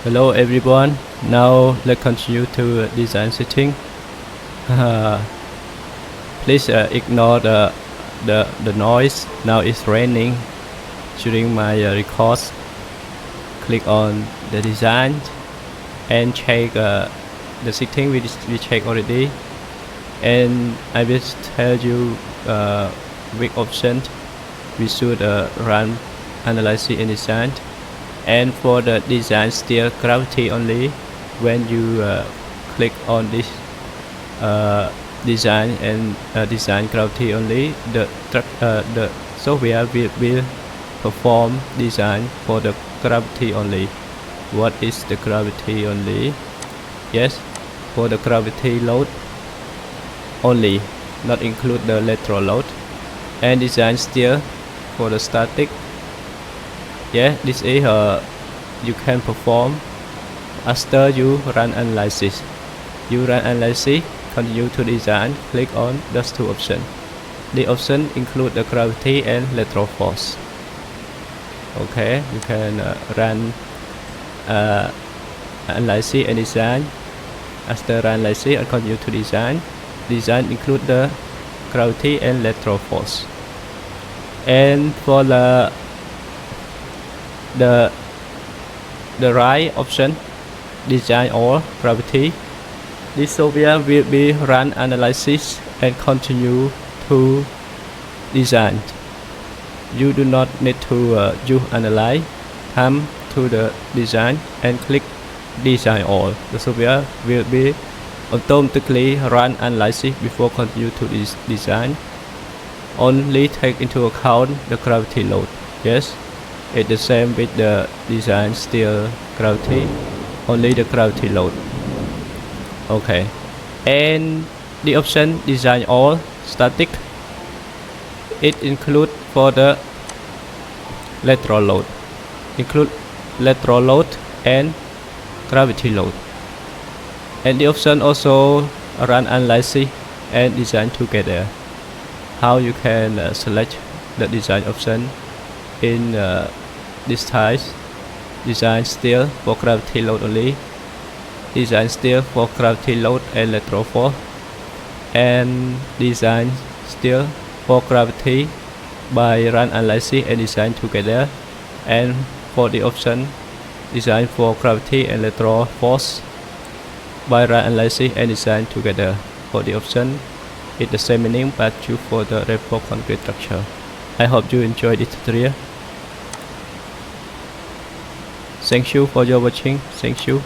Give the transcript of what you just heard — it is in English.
Hello everyone. Now let's continue to design setting. Please ignore the noise. Now it's raining during my records. Click on the design and check the setting we check already. And I will tell you which option we should run analysis and design. And for the design still gravity only, when you click on this design and design gravity only, the software will perform design for the gravity only. What is the gravity only? Yes, for the gravity load only, not include the lateral load. And design still for the static. Yeah, this is you can perform after you run analysis. You run analysis, continue to design, click on those two options. The option include the gravity and lateral force. Okay, you can run analysis and design. After run analysis and continue to design. Design include the gravity and lateral force. And for the right option, design or gravity, this software will be run analysis and continue to design. You do not need to use analyze. Come to the design and click design all. The software will be automatically run analysis before continue to design. Only take into account the gravity load. Yes, it's the same with the design still gravity, only the gravity load. Okay, and the option design all static, it include for the lateral load, include lateral load and gravity load. And the option also run analysis and design together. How you can select the design option in this type: design still for gravity load only, design still for gravity load and lateral force, and design still for gravity by run analysis and design together. And for the option design for gravity and lateral force by run analysis and design together. For the option, it's the same meaning but choose for the report concrete structure. I hope you enjoyed this tutorial. Thank you for your watching. Thank you.